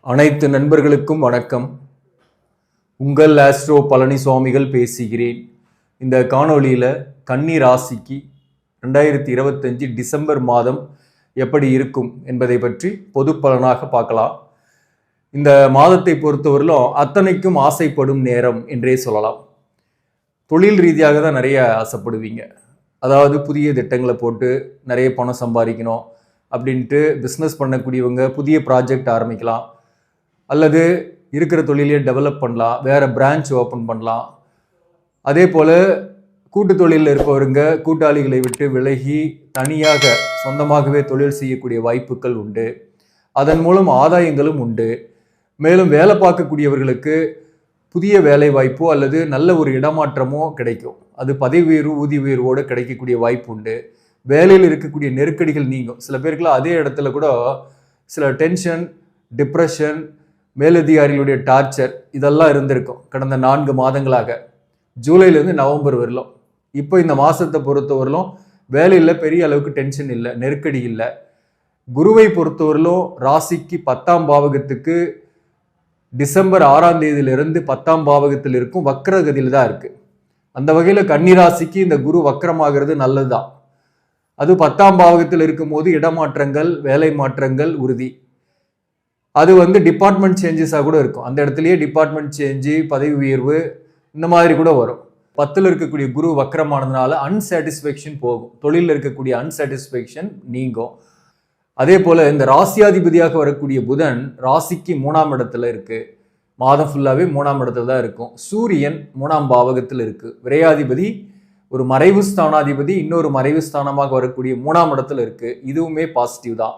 அனைத்து நண்பர்களுக்கும் வணக்கம். உங்கள் ஆஸ்ட்ரோ பழனிசுவாமிகள் பேசுகிறேன். இந்த காணொளியில் கன்னி ராசிக்கு 2025 டிசம்பர் மாதம் எப்படி இருக்கும் என்பதை பற்றி பொது பலனாக பார்க்கலாம். இந்த மாதத்தை பொறுத்தவரையிலும் அத்தனைக்கும் ஆசைப்படும் நேரம் என்றே சொல்லலாம். தொழில் ரீதியாக தான் நிறைய ஆசைப்படுவீங்க. அதாவது புதிய திட்டங்களை போட்டு நிறைய பணம் சம்பாதிக்கணும் அப்படின்ட்டு பிஸ்னஸ் பண்ணக்கூடியவங்க புதிய ப்ராஜெக்ட் ஆரம்பிக்கலாம், அல்லது இருக்கிற தொழிலையே டெவலப் பண்ணலாம், வேறு பிரான்ச் ஓப்பன் பண்ணலாம். அதே போல் கூட்டு தொழிலில் இருப்பவருங்க கூட்டாளிகளை விட்டு விலகி தனியாக சொந்தமாகவே தொழில் செய்யக்கூடிய வாய்ப்புகள் உண்டு. அதன் மூலம் ஆதாயங்களும் உண்டு. மேலும் வேலை பார்க்கக்கூடியவர்களுக்கு புதிய வேலை வாய்ப்போ அல்லது நல்ல ஒரு இடமாற்றமோ கிடைக்கும். அது பதவி உயர்வு ஊதிய உயர்வோடு கிடைக்கக்கூடிய வாய்ப்பு உண்டு. வேலையில் இருக்கக்கூடிய நெருக்கடிகள் நீங்கும். சில பேருக்குலாம் அதே இடத்துல கூட சில டென்ஷன், டிப்ரெஷன், மேலதிகாரிகளுடைய டார்ச்சர் இதெல்லாம் இருந்திருக்கும் கடந்த 4 மாதங்களாக, ஜூலைலேருந்து நவம்பர் வரலும். இப்போ இந்த மாதத்தை பொறுத்தவரையிலும் வேலையில் பெரிய அளவுக்கு டென்ஷன் இல்லை, நெருக்கடி இல்லை. குருவை பொறுத்தவரையிலும் ராசிக்கு 10ஆம் பாவகத்துக்கு டிசம்பர் 6ஆம் தேதியிலிருந்து 10ஆம் பாவகத்தில் இருக்கும், வக்ரகதியில் தான் இருக்குது. அந்த வகையில் கன்னிராசிக்கு இந்த குரு வக்ரமாகிறது நல்லது தான். அது 10ஆம் பாவகத்தில் இருக்கும்போது இடமாற்றங்கள், வேலை மாற்றங்கள் உறுதி. அது டிபார்ட்மெண்ட் சேஞ்சஸாக கூட இருக்கும். அந்த இடத்துலயே டிபார்ட்மெண்ட் சேஞ்சு, பதவி உயர்வு இந்த மாதிரி கூட வரும். 10ல் இருக்கக்கூடிய குரு வக்கரமானதுனால அன்சாட்டிஸ்ஃபேக்ஷன் போகும். தொழிலில் இருக்கக்கூடிய அன்சாட்டிஸ்ஃபேக்ஷன் நீங்கும். அதே போல் இந்த ராசியாதிபதியாக வரக்கூடிய புதன் ராசிக்கு 3ஆம் இடத்துல இருக்கு. மாதம் ஃபுல்லாகவே 3ஆம் இடத்துல தான் இருக்கும். சூரியன் 3ஆம் பாவகத்தில் இருக்கு. விரையாதிபதி ஒரு மறைவு ஸ்தானாதிபதி இன்னொரு மறைவு ஸ்தானமாக வரக்கூடிய 3ஆம் இடத்துல இருக்கு. இதுவுமே பாசிட்டிவ் தான்.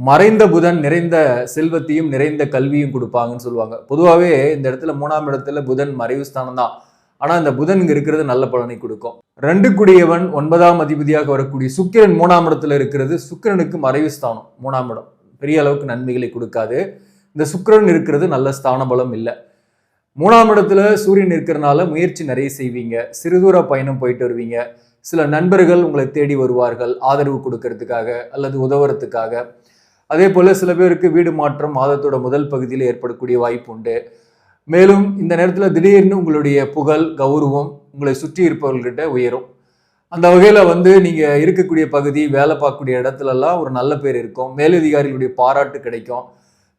மறைந்த புதன் நிறைந்த செல்வத்தையும் நிறைந்த கல்வியும் கொடுப்பாங்கன்னு சொல்லுவாங்க. பொதுவாகவே இந்த இடத்துல 3ஆம் இடத்துல புதன் மறைவு ஸ்தானம் தான். ஆனால் இந்த புதன் இங்கே இருக்கிறது நல்ல பலனை கொடுக்கும். 2 குடியவன் 9ஆம் அதிபதியாக வரக்கூடிய சுக்கிரன் 3ஆம் இடத்துல இருக்கிறது. சுக்கிரனுக்கு மறைவு ஸ்தானம் 3ஆம் இடம் பெரிய அளவுக்கு நன்மைகளை கொடுக்காது. இந்த சுக்கிரன் இருக்கிறது நல்ல ஸ்தான பலம் இல்லை. 3ஆம் இடத்துல சூரியன் இருக்கிறதுனால முயற்சி நிறைய செய்வீங்க. சிறுதூர பயணம் போயிட்டு வருவீங்க. சில நண்பர்கள் உங்களை தேடி வருவார்கள் ஆதரவு கொடுக்கறதுக்காக அல்லது உதவுறதுக்காக. அதே போல் சில பேருக்கு வீடு மாற்றம் மாதத்தோட முதல் பகுதியில் ஏற்படக்கூடிய வாய்ப்பு உண்டு. மேலும் இந்த நேரத்தில் திடீர்னு உங்களுடைய புகழ், கௌரவம் உங்களை சுற்றி இருப்பவர்கிட்ட உயரும். அந்த வகையில் நீங்கள் இருக்கக்கூடிய பகுதி, வேலை பார்க்கக்கூடிய இடத்துலலாம் ஒரு நல்ல பேர் இருக்கும். மேலதிகாரிகளுடைய பாராட்டு கிடைக்கும்.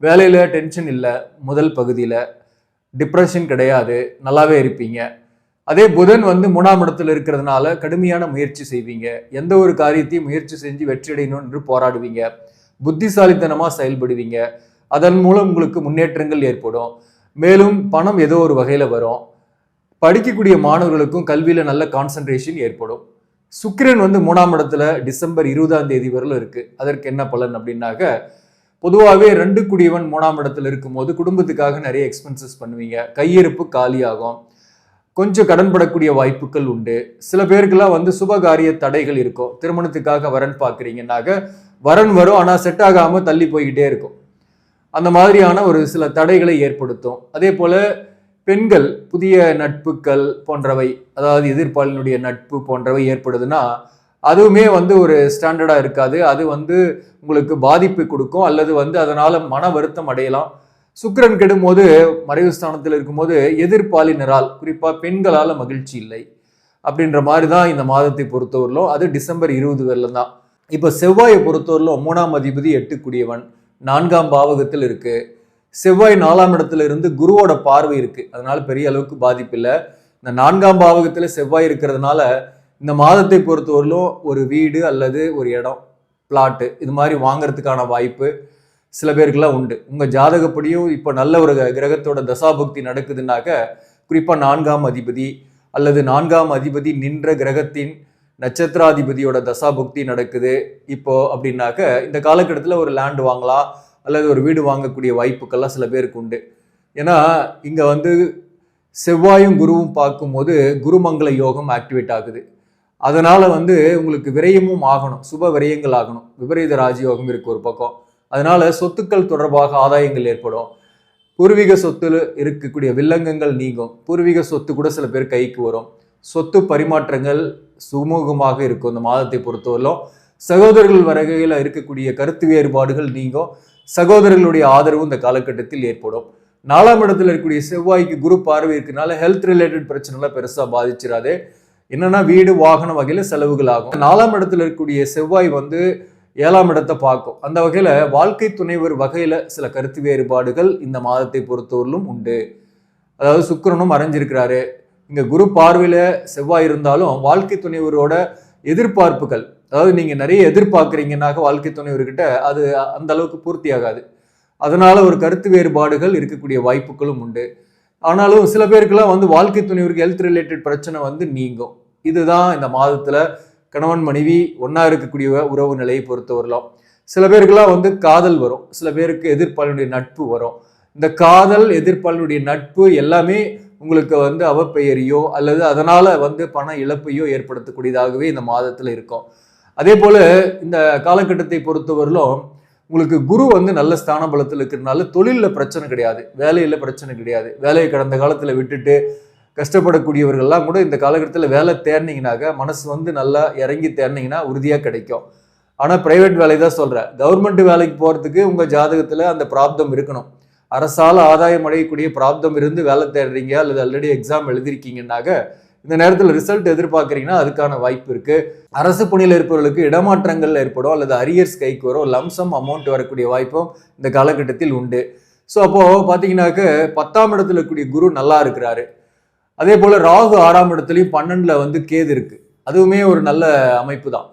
வேலையில் டென்ஷன் இல்லை. முதல் பகுதியில் டிப்ரெஷன் கிடையாது. நல்லாவே இருப்பீங்க. அதே புதன் 3ஆம் இடத்துல இருக்கிறதுனால கடுமையான முயற்சி செய்வீங்க. எந்த ஒரு காரியத்தையும் முயற்சி செஞ்சு வெற்றியடையணும் என்று போராடுவீங்க. புத்திசாலித்தனமாக செயல்படுவீங்க. அதன் மூலம் உங்களுக்கு முன்னேற்றங்கள் ஏற்படும். மேலும் பணம் ஏதோ ஒரு வகையில் வரும். படிக்கக்கூடிய மாணவர்களுக்கும் கல்வியில் நல்ல கான்சன்ட்ரேஷன் ஏற்படும். சுக்கிரன் 3ஆம் இடத்துல டிசம்பர் 20ஆம் தேதி வரலும் இருக்கு. அதற்கு என்ன பலன் அப்படின்னாக்க, பொதுவாகவே 2 குடியவன் 3ஆம் இடத்துல இருக்கும்போது குடும்பத்துக்காக நிறைய எக்ஸ்பென்சஸ் பண்ணுவீங்க. கையிருப்பு காலியாகும். கொஞ்சம் கடன் படக்கூடிய வாய்ப்புகள் உண்டு. சில பேருக்கெல்லாம் சுபகாரிய தடைகள் இருக்கும். திருமணத்துக்காக வரன் பார்க்குறீங்கன்னாக்க வரன் வரும், ஆனால் செட் ஆகாமல் தள்ளி போய்கிட்டே இருக்கும். அந்த மாதிரியான ஒரு சில தடைகளை ஏற்படுத்தும். அதே போல் பெண்கள் புதிய நட்புகள் போன்றவை, அதாவது எதிர்ப்பாளினுடைய நட்பு போன்றவை ஏற்படுதுன்னா அதுவுமே ஒரு ஸ்டாண்டர்டாக இருக்காது. அது உங்களுக்கு பாதிப்பு கொடுக்கும், அல்லது அதனால் மன வருத்தம் அடையலாம். சுக்கிரன் கெடும்போது மறைவு ஸ்தானத்தில் இருக்கும்போது எதிர்ப்பாளினரால், குறிப்பாக பெண்களால் மகிழ்ச்சி இல்லை அப்படின்ற மாதிரி தான் இந்த மாதத்தை பொறுத்தவரையிலும். அது டிசம்பர் 20 வரலும் தான். இப்போ செவ்வாயை பொறுத்தவரையிலும் 3ஆம் அதிபதி 8 குடியவன் 4ஆம் பாவகத்தில் இருக்கு. செவ்வாய் 4ஆம் இடத்துல இருந்து குருவோட பார்வை இருக்கு. அதனால பெரிய அளவுக்கு பாதிப்பு இல்லை. இந்த 4ஆம் பாவகத்தில் செவ்வாய் இருக்கிறதுனால இந்த மாதத்தை பொறுத்தவரையிலும் ஒரு வீடு அல்லது ஒரு இடம், பிளாட்டு இது மாதிரி வாங்கறதுக்கான வாய்ப்பு சில பேருக்குலாம் உண்டு. உங்கள் ஜாதகப்படியும் இப்போ நல்ல ஒரு கிரகத்தோட தசாபுக்தி நடக்குதுன்னாக்க, குறிப்பாக 4ஆம் அதிபதி அல்லது 4ஆம் அதிபதி நின்ற கிரகத்தின் நட்சத்திராதிபதியோட தசாபுக்தி நடக்குது இப்போ அப்படின்னாக்க, இந்த காலகட்டத்தில் ஒரு லேண்ட் வாங்கலாம் அல்லது ஒரு வீடு வாங்கக்கூடிய வாய்ப்புக்கெல்லாம் சில பேருக்கு உண்டு. ஏன்னா இங்கே செவ்வாயும் குருவும் பார்க்கும்போது குருமங்கள யோகம் ஆக்டிவேட் ஆகுது. அதனால உங்களுக்கு விரயமும் ஆகணும், சுப விரயங்கள் ஆகணும். விபரீத ராஜயோகம் இருக்கு ஒரு பக்கம். அதனால சொத்துக்கள் தொடர்பாக ஆதாயங்கள் ஏற்படும். பூர்வீக சொத்துல இருக்கக்கூடிய வில்லங்கங்கள் நீங்கும். பூர்வீக சொத்து கூட சில பேர் கைக்கு வரும். சொத்து பரிமாற்றங்கள் சுமூகமாக இருக்கும். இந்த மாதத்தை பொறுத்தவரையிலும் சகோதரர்கள் வகையில் இருக்கக்கூடிய கருத்து வேறுபாடுகள் நீங்கும். சகோதரர்களுடைய ஆதரவு இந்த காலகட்டத்தில் ஏற்படும். 4ஆம் இடத்துல இருக்கக்கூடிய செவ்வாய்க்கு குரு பார்வை இருக்கனால ஹெல்த் ரிலேட்டட் பிரச்சனைலாம் பெருசா பாதிச்சிடாது. என்னன்னா வீடு வாகன வகையில செலவுகள் ஆகும். 4ஆம் இடத்துல இருக்கக்கூடிய செவ்வாய் வந்து 7ஆம் இடத்தை பார்க்கும். அந்த வகையில வாழ்க்கை துணைவர் வகையில சில கருத்து வேறுபாடுகள் இந்த மாதத்தை பொறுத்தவரையிலும் உண்டு. அதாவது சுக்கிரனும் மறைஞ்சிருக்கிறாரு. இங்க குரு பார்வையில செவ்வாய் இருந்தாலும் வாழ்க்கை துணைவரோட எதிர்பார்ப்புகள், அதாவது நீங்க நிறைய எதிர்பார்க்குறீங்கன்னாக்க வாழ்க்கை துணைவர்கிட்ட அது அந்த அளவுக்கு பூர்த்தி ஆகாது. அதனால ஒரு கருத்து வேறுபாடுகள் இருக்கக்கூடிய வாய்ப்புகளும் உண்டு. ஆனாலும் சில பேருக்குலாம் வந்து வாழ்க்கை துணைவருக்கு ஹெல்த் ரிலேட்டட் பிரச்சனை வந்து நீங்கும். இதுதான் இந்த மாதத்துல கணவன் மனைவி ஒன்னா இருக்கக்கூடிய உறவு நிலையை பொறுத்தவரையிலும். சில பேருக்குலாம் வந்து காதல் வரும், சில பேருக்கு எதிர்ப்பாளனுடைய நட்பு வரும். இந்த காதல் எதிர்ப்பாளனுடைய நட்பு எல்லாமே உங்களுக்கு வந்து அவப்பெயரையோ அல்லது அதனால வந்து பண இழப்பையோ ஏற்படுத்தக்கூடியதாகவே இந்த மாதத்துல இருக்கும். அதே போல இந்த காலகட்டத்தை பொறுத்தவரையிலும் உங்களுக்கு குரு வந்து நல்ல ஸ்தான பலத்தில் இருக்கிறதுனால தொழிலில் பிரச்சனை கிடையாது, வேலையில பிரச்சனை கிடையாது. வேலையை கடந்த காலத்துல விட்டுட்டு கஷ்டப்படக்கூடியவர்கள்லாம் கூட இந்த காலகட்டத்தில் வேலை தேர்னீங்கனாக்க மனசு வந்து நல்லா இறங்கி தேர்னீங்கன்னா உறுதியாக கிடைக்கும். ஆனால் பிரைவேட் வேலை தான் சொல்கிறேன். கவர்மெண்ட் வேலைக்கு போகிறதுக்கு உங்கள் ஜாதகத்தில் அந்த பிராப்தம் இருக்கணும். அரசால் ஆதாயம் அடையக்கூடிய பிராப்தம் இருந்து வேலை தேடுறீங்க அல்லது ஆல்ரெடி எக்ஸாம் எழுதிருக்கீங்கன்னாக்க இந்த நேரத்தில் ரிசல்ட் எதிர்பார்க்குறீங்கன்னா அதுக்கான வாய்ப்பு இருக்குது. அரசு பணியில் இருப்பவர்களுக்கு இடமாற்றங்கள் ஏற்படும் அல்லது அரியர்ஸ் கைக்கு வரும், லம்சம் அமௌண்ட் வரக்கூடிய வாய்ப்பும் இந்த காலகட்டத்தில் உண்டு. ஸோ அப்போது பார்த்தீங்கன்னாக்க 10ஆம் இடத்துல இருக்கக்கூடிய குரு நல்லா இருக்கிறாரு. அதே போல ராகு 6ஆம் இடத்துலையும் 12ல வந்து கேது இருக்கு. அதுவுமே ஒரு நல்ல அமைப்பு தான்.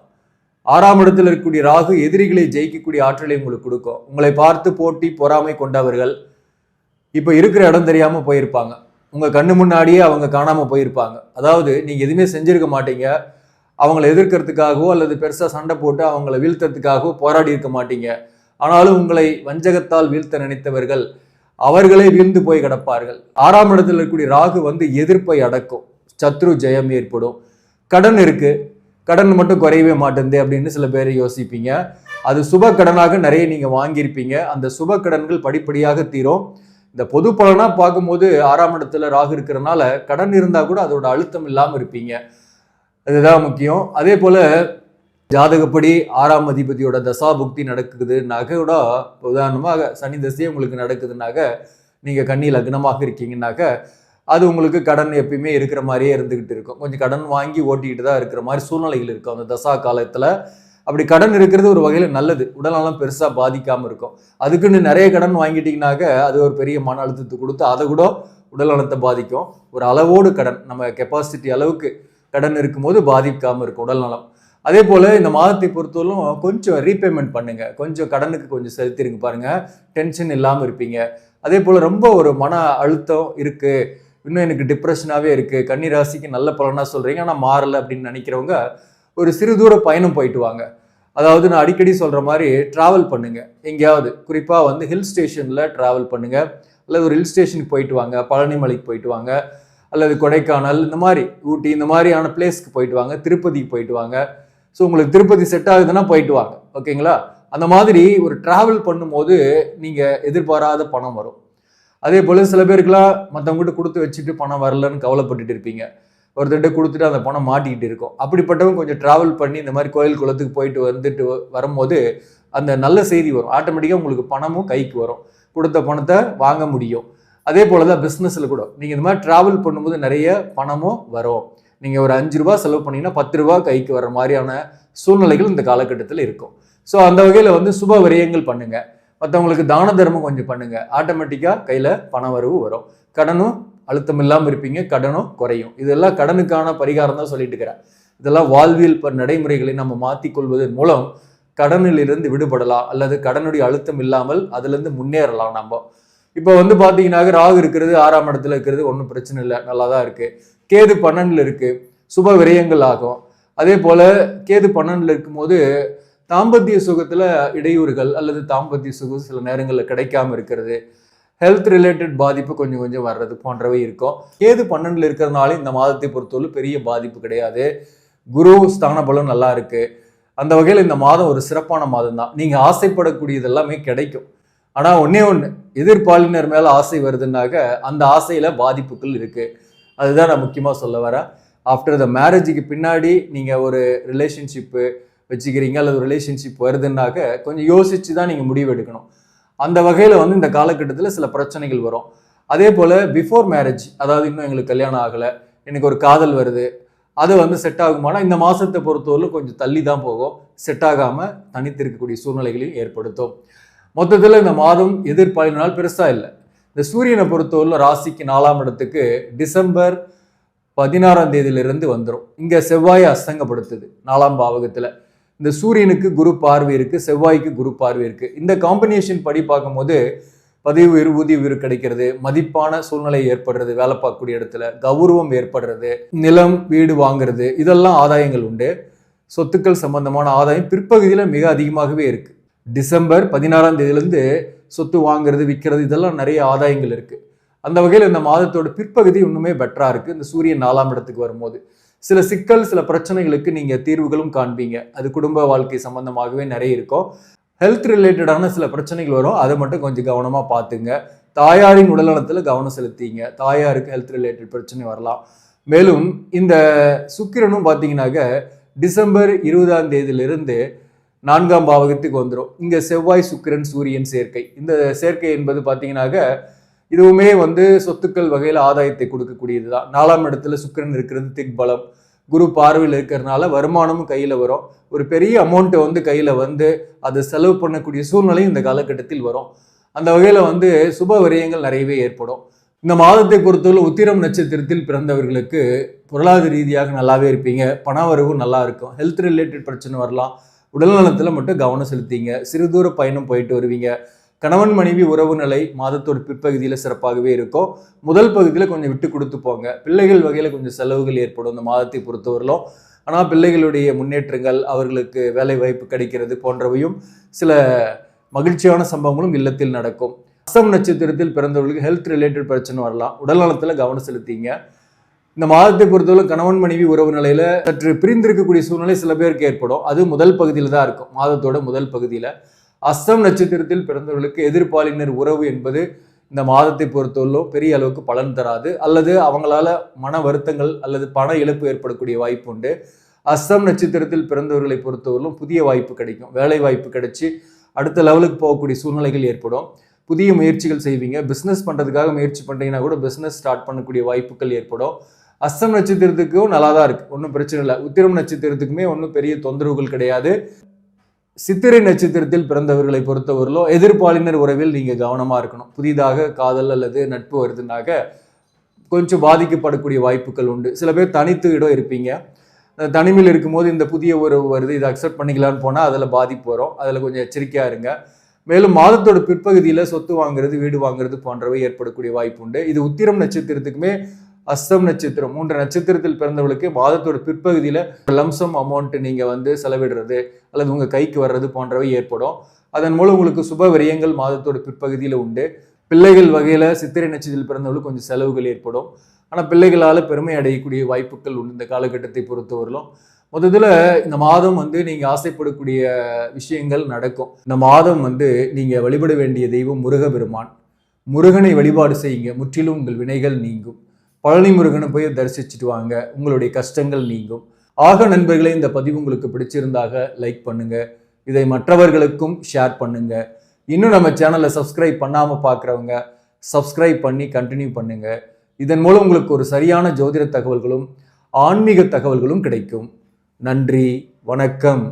6ஆம் இடத்துல இருக்கக்கூடிய ராகு எதிரிகளை ஜெயிக்கக்கூடிய ஆற்றலை உங்களுக்கு கொடுக்கும். உங்களை பார்த்து போட்டி பொறாமை கொண்டவர்கள் இப்ப இருக்கிற இடம் தெரியாம போயிருப்பாங்க. உங்க கண்ணு முன்னாடியே அவங்க காணாம போயிருப்பாங்க. அதாவது நீங்க எதுவுமே செஞ்சிருக்க மாட்டீங்க, அவங்களை எதிர்க்கிறதுக்காகவோ அல்லது பெருசா சண்டை போட்டு அவங்களை வீழ்த்தறதுக்காகவோ போராடி இருக்க மாட்டீங்க. ஆனாலும் உங்களை வஞ்சகத்தால் வீழ்த்த நினைத்தவர்கள் அவர்களே வீழ்ந்து போய் கிடப்பார்கள். 6ஆம் இடத்துல இருக்கக்கூடிய ராகு வந்து எதிர்ப்பை அடக்கும், சத்ரு ஜெயம் ஏற்படும். கடன் இருக்கு, கடன் மட்டும் குறையவே மாட்டேங்குது அப்படின்னு சில பேர் யோசிப்பீங்க. அது சுப கடனாக நிறைய நீங்க வாங்கியிருப்பீங்க. அந்த சுப கடன்கள் படிப்படியாக தீரும். இந்த பொது பலனா பார்க்கும்போது 6ஆம் இடத்துல ராகு இருக்கிறதுனால கடன் இருந்தா கூட அதோட அழுத்தம் இல்லாம இருப்பீங்க. அதுதான் முக்கியம். அதே போல ஜாதகப்படி 6ஆம் அதிபதியோட தசா புக்தி நடக்குதுனாக்க கூட, உதாரணமாக சனி தசையே உங்களுக்கு நடக்குதுனாக்க நீங்க கன்னி லக்னமாக இருக்கீங்கன்னாக்க அது உங்களுக்கு கடன் எப்பயுமே இருக்கிற மாதிரியே இருந்துகிட்டு இருக்கும். கொஞ்சம் கடன் வாங்கி ஓட்டிக்கிட்டு தான் இருக்கிற மாதிரி சூழ்நிலைகள் இருக்கும் அந்த தசா காலத்துல. அப்படி கடன் இருக்கிறது ஒரு வகையில நல்லது, உடல்நலம் பெருசா பாதிக்காம இருக்கும். அதுக்குன்னு நிறைய கடன் வாங்கிட்டீங்கன்னாக்க அது ஒரு பெரிய மன அழுத்தத்தை கொடுத்து அதை கூட உடல்நலத்தை பாதிக்கும். ஒரு அளவோடு கடன், நம்ம கெப்பாசிட்டி அளவுக்கு கடன் இருக்கும்போது பாதிக்காம இருக்கும் உடல்நலம். அதே போல இந்த மாதத்தை பொறுத்தவரைக்கும் கொஞ்சம் ரீபேமெண்ட் பண்ணுங்க, கொஞ்சம் கடனுக்கு கொஞ்சம் செலுத்திருங்க பாருங்க, டென்ஷன் இல்லாமல் இருப்பீங்க. அதே போல ரொம்ப ஒரு மன அழுத்தம் இருக்கு, இன்னும் எனக்கு டிப்ரெஷனாகவே இருக்கு, கன்னி ராசிக்கு நல்ல பலனா சொல்றீங்க ஆனால் மாறலை அப்படின்னு நினைக்கிறவங்க ஒரு சிறு தூர பயணம் போயிட்டு வாங்க. அதாவது நான் அடிக்கடி சொல்ற மாதிரி டிராவல் பண்ணுங்க. எங்கேயாவது குறிப்பாக வந்து ஹில் ஸ்டேஷன்ல டிராவல் பண்ணுங்க, அல்லது ஒரு ஹில் ஸ்டேஷனுக்கு போயிட்டு வாங்க, பழனி மலைக்கு போயிட்டு வாங்க, அல்லது கொடைக்கானல் இந்த மாதிரி ஊட்டி இந்த மாதிரியான பிளேஸ்க்கு போயிட்டு வாங்க, திருப்பதிக்கு போயிட்டு வாங்க. ஸோ உங்களுக்கு திருப்பதி செட் ஆகுதுன்னா போயிட்டு வாங்க, ஓகேங்களா? அந்த மாதிரி ஒரு டிராவல் பண்ணும்போது நீங்க எதிர்பாராத பணம் வரும். அதே போல சில பேருக்குலாம் மற்றவங்ககிட்ட கொடுத்து வச்சுட்டு பணம் வரலன்னு கவலைப்பட்டுட்டு இருப்பீங்க. ஒருத்தர்கிட்ட கொடுத்துட்டு அந்த பணம் மாட்டிக்கிட்டு இருக்கும். அப்படிப்பட்டவங்க கொஞ்சம் டிராவல் பண்ணி இந்த மாதிரி கோயில் குளத்துக்கு போயிட்டு வந்துட்டு வரும்போது அந்த நல்ல செய்தி வரும். ஆட்டோமேட்டிக்காக உங்களுக்கு பணமும் கைக்கு வரும், கொடுத்த பணத்தை வாங்க முடியும். அதே போலதான் பிஸ்னஸ்ல கூட நீங்க இந்த மாதிரி டிராவல் பண்ணும்போது நிறைய பணமும் வரும். நீங்க ஒரு 5 ரூபாய் செலவு பண்ணீங்கன்னா 10 ரூபாய் கைக்கு வர மாதிரியான சூழ்நிலைகள் இந்த காலகட்டத்தில் இருக்கும். ஸோ அந்த வகையில வந்து சுப விரயங்கள் பண்ணுங்க, மற்றவங்களுக்கு தான தர்மம் கொஞ்சம் பண்ணுங்க, ஆட்டோமேட்டிக்கா கையில பண வரவு வரும். கடனும் அழுத்தம் இல்லாமல் இருப்பீங்க, கடனும் குறையும். இதெல்லாம் கடனுக்கான பரிகாரம் தான் சொல்லிட்டு இருக்கிறேன். இதெல்லாம் வாழ்வியல் நடைமுறைகளை நம்ம மாற்றிக்கொள்வதன் மூலம் கடனில் இருந்து விடுபடலாம், அல்லது கடனுடைய அழுத்தம் இல்லாமல் அதுல இருந்து முன்னேறலாம். நம்ம இப்போ வந்து பாத்தீங்கன்னா ராகு இருக்கிறது 6ஆம் இடத்துல இருக்கிறது ஒன்றும் பிரச்சனை இல்லை, நல்லா தான் இருக்கு. கேது 12ல இருக்கு, சுப விரயங்கள் ஆகும். அதே போல கேது 12ல இருக்கும்போது தாம்பத்திய சுகத்துல இடையூறுகள் அல்லது தாம்பத்திய சுகம் சில நேரங்களில் கிடைக்காம இருக்கிறது, ஹெல்த் ரிலேட்டட் பாதிப்பு கொஞ்சம் கொஞ்சம் வர்றது போன்றவை இருக்கும். கேது 12ல இருக்கிறதுனால இந்த மாதத்தை பொறுத்தவரை பெரிய பாதிப்பு கிடையாது. குரு ஸ்தான பலம் நல்லா இருக்கு. அந்த வகையில் இந்த மாதம் ஒரு சிறப்பான மாதம் தான். நீங்க ஆசைப்படக்கூடியது எல்லாமே கிடைக்கும். ஆனா ஒன்னே ஒண்ணு, எதிர்பாலினர் மேல ஆசை வருதுன்னாக்க அந்த ஆசையில பாதிப்புகள் இருக்கு. அதுதான் நான் முக்கியமா சொல்ல வரேன். ஆஃப்டர் த மேரேஜுக்கு பின்னாடி நீங்க ஒரு ரிலேஷன்ஷிப்பு வச்சுக்கிறீங்க அல்லது ரிலேஷன்ஷிப் வருதுன்னாக்க கொஞ்சம் யோசிச்சு தான் நீங்க முடிவு எடுக்கணும். அந்த வகையில் வந்து இந்த காலகட்டத்தில் சில பிரச்சனைகள் வரும். அதே போல் பிஃபோர் மேரேஜ், அதாவது இன்னும் எங்களுக்கு கல்யாணம் ஆகலை, எனக்கு ஒரு காதல் வருது, அது வந்து செட் ஆகுமானா இந்த மாதத்தை பொறுத்தவரையிலும் கொஞ்சம் தள்ளி தான் போகும். செட் ஆகாமல் தனித்து இருக்கக்கூடிய சூழ்நிலைகளையும் ஏற்படுத்தும். மொத்தத்தில் இந்த மாதம் எதிர்பாலினால் பெருசாக இல்லை. இந்த சூரியனை பொறுத்தவரையிலும் ராசிக்கு 4ஆம் இடத்துக்கு டிசம்பர் 16ஆம் தேதியிலிருந்து வந்துடும். இங்கே செவ்வாயை அஸ்தங்கப்படுத்துது 4ஆம் பாவகத்தில். இந்த சூரியனுக்கு குரு பார்வை இருக்குது, செவ்வாய்க்கு குரு பார்வை இருக்குது. இந்த காம்பினேஷன் படி பார்க்கும்போது பதவி உயர்வு, ஊதிய உயர்வு கிடைக்கிறது, மதிப்பான சூழ்நிலை ஏற்படுறது, வேலை பார்க்கக்கூடிய இடத்துல கௌரவம் ஏற்படுறது, நிலம் வீடு வாங்குறது, இதெல்லாம் ஆதாயங்கள் உண்டு. சொத்துக்கள் சம்பந்தமான ஆதாயம் பிற்பகுதியில் மிக அதிகமாகவே இருக்கு. டிசம்பர் 16ஆம் தேதியிலிருந்து சொத்து வாங்குறது, விற்கிறது, இதெல்லாம் நிறைய ஆதாயங்கள் இருக்கு. அந்த வகையில் இந்த மாதத்தோட பிற்பகுதி இன்னுமே பெட்டரா இருக்கு. இந்த சூரியன் 4ஆம் இடத்துக்கு வரும்போது சில சிக்கல், சில பிரச்சனைகளுக்கு நீங்க தீர்வுகளும் காண்பீங்க. அது குடும்ப வாழ்க்கை சம்பந்தமாகவே நிறைய இருக்கும். ஹெல்த் ரிலேட்டடான சில பிரச்சனைகள் வரும், அதை மட்டும் கொஞ்சம் கவனமா பார்த்துங்க. தாயாரின் உடல்நலத்துல கவனம் செலுத்திங்க. தாயாருக்கு ஹெல்த் ரிலேட்டட் பிரச்சனை வரலாம். மேலும் இந்த சுக்கிரனும் பார்த்தீங்கன்னாக்க டிசம்பர் 20ஆம் தேதியிலிருந்து 4ஆம் பாவகத்துக்கு வந்துடும். இங்க செவ்வாய் சுக்கிரன் சூரியன் சேர்க்கை. இந்த சேர்க்கை என்பது பார்த்தீங்கன்னாக்க இதுவுமே வந்து சொத்துக்கள் வகையில் ஆதாயத்தை கொடுக்கக்கூடியது தான். 4ஆம் இடத்துல சுக்கிரன் இருக்கிறது திக்பலம், குரு பார்வையில் இருக்கிறதுனால வருமானமும் கையில் வரும். ஒரு பெரிய அமௌண்ட்டை வந்து கையில் வந்து அதை செலவு பண்ணக்கூடிய சூழ்நிலை இந்த காலகட்டத்தில் வரும். அந்த வகையில் வந்து சுப விரயங்கள் நிறையவே ஏற்படும். இந்த மாதத்தை பொறுத்தவரை உத்திரம் நட்சத்திரத்தில் பிறந்தவர்களுக்கு பொருளாதார ரீதியாக நல்லாவே இருப்பீங்க. பண வரவும் நல்லா இருக்கும். ஹெல்த் ரிலேட்டட் பிரச்சனை வரலாம். உடல்நலத்தில் மட்டும் கவனம் செலுத்திங்க. சிறு தூர பயணம் போயிட்டு வருவீங்க. கணவன் மனைவி உறவு நிலை மாதத்தோட பிற்பகுதியில் சிறப்பாகவே இருக்கும். முதல் பகுதியில் கொஞ்சம் விட்டு கொடுத்து போங்க. பிள்ளைகள் வகையில் கொஞ்சம் செலவுகள் ஏற்படும் இந்த மாதத்தை பொறுத்தவரையிலும். ஆனால் பிள்ளைகளுடைய முன்னேற்றங்கள், அவர்களுக்கு வேலை வாய்ப்பு கிடைக்கிறது போன்றவையும் சில மகிழ்ச்சியான சம்பவங்களும் இல்லத்தில் நடக்கும். அஸ்தம் நட்சத்திரத்தில் பிறந்தவர்களுக்கு ஹெல்த் ரிலேட்டட் பிரச்சனை வரலாம். உடல்நலத்தில் கவனம் செலுத்திங்க. இந்த மாதத்தை பொறுத்தவரை கணவன் மனைவி உறவு நிலையில சற்று பிரிந்திருக்கக்கூடிய சூழ்நிலை சில பேருக்கு ஏற்படும். அது முதல் பகுதியில் தான் இருக்கும், மாதத்தோட முதல் பகுதியில். அஸ்தம் நட்சத்திரத்தில் பிறந்தவர்களுக்கு எதிர்பாலினர் உறவு என்பது இந்த மாதத்தை பொறுத்தவரையிலும் பெரிய அளவுக்கு பலன் தராது, அல்லது அவங்களால மன வருத்தங்கள் அல்லது பண இழப்பு ஏற்படக்கூடிய வாய்ப்பு உண்டு. அஸ்தம் நட்சத்திரத்தில் பிறந்தவர்களை பொறுத்தவரையிலும் புதிய வாய்ப்பு கிடைக்கும். வேலை வாய்ப்பு கிடைச்சி அடுத்த லெவலுக்கு போகக்கூடிய சூழ்நிலைகள் ஏற்படும். புதிய முயற்சிகள் செய்வீங்க. பிஸ்னஸ் பண்ணுறதுக்காக முயற்சி பண்ணுறீங்கன்னா கூட பிஸ்னஸ் ஸ்டார்ட் பண்ணக்கூடிய வாய்ப்புகள் ஏற்படும். அஸ்தம் நட்சத்திரத்துக்கும் நல்லா தான் இருக்கு, ஒன்றும் பிரச்சனை இல்லை. உத்திரம் நட்சத்திரத்துக்குமே ஒன்றும் பெரிய தொந்தரவுகள் கிடையாது. சித்திரை நட்சத்திரத்தில் பிறந்தவர்களை பொறுத்தவரையிலும் எதிர்பாலினர் உறவில் நீங்கள் கவனமாக இருக்கணும். புதிதாக காதல் அல்லது நட்பு வருதுனாக்க கொஞ்சம் பாதிக்கப்படக்கூடிய வாய்ப்புகள் உண்டு. சில பேர் தனித்து இடம் இருப்பீங்க. தனிமையில் இருக்கும்போது இந்த புதிய உறவு வருது, இதை அக்செப்ட் பண்ணிக்கலான்னு போனால் அதில் பாதிப்பு வரும். அதில் கொஞ்சம் எச்சரிக்கையாக இருங்க. மேலும் மாதத்தோட பிற்பகுதியில் சொத்து வாங்குறது, வீடு வாங்குறது போன்றவை ஏற்படக்கூடிய வாய்ப்பு உண்டு. இது உத்திரம் நட்சத்திரத்துக்குமே அஸ்தம் நட்சத்திரம் 3 நட்சத்திரத்தில் பிறந்தவர்களுக்கு மாதத்தோட பிற்பகுதியில் லம்சம் அமௌண்ட் நீங்கள் வந்து செலவிடுறது அல்லது உங்கள் கைக்கு வர்றது போன்றவை ஏற்படும். அதன் மூலம் உங்களுக்கு சுப விரயங்கள் மாதத்தோட பிற்பகுதியில் உண்டு. பிள்ளைகள் வகையில் சித்திரை நட்சத்திரத்தில் பிறந்தவர்களுக்கு கொஞ்சம் செலவுகள் ஏற்படும். ஆனால் பிள்ளைகளால் பெருமை அடையக்கூடிய வாய்ப்புகள் உண்டு இந்த காலகட்டத்தை பொறுத்தவரையிலும். மொத்தத்தில் இந்த மாதம் வந்து நீங்கள் ஆசைப்படக்கூடிய விஷயங்கள் நடக்கும். இந்த மாதம் வந்து நீங்கள் வழிபட வேண்டிய தெய்வம் முருகபெருமான். முருகனை வழிபாடு செய்யுங்க, முற்றிலும் உங்கள் வினைகள் நீங்கும். பழனி முருகனை போய் தரிசிச்சுட்டு வாங்க, உங்களுடைய கஷ்டங்கள் நீங்கும். ஆக நண்பர்களே, இந்த பதிவு உங்களுக்கு பிடிச்சிருந்தாக லைக் பண்ணுங்க, இதை மற்றவர்களுக்கும் ஷேர் பண்ணுங்க. இன்னும் நம்ம சேனலை சப்ஸ்கிரைப் பண்ணாமல் பார்க்குறவங்க சப்ஸ்கிரைப் பண்ணி கண்டினியூ பண்ணுங்க. இதன் மூலம் உங்களுக்கு ஒரு சரியான ஜோதிட தகவல்களும் ஆன்மீக தகவல்களும் கிடைக்கும். நன்றி, வணக்கம்.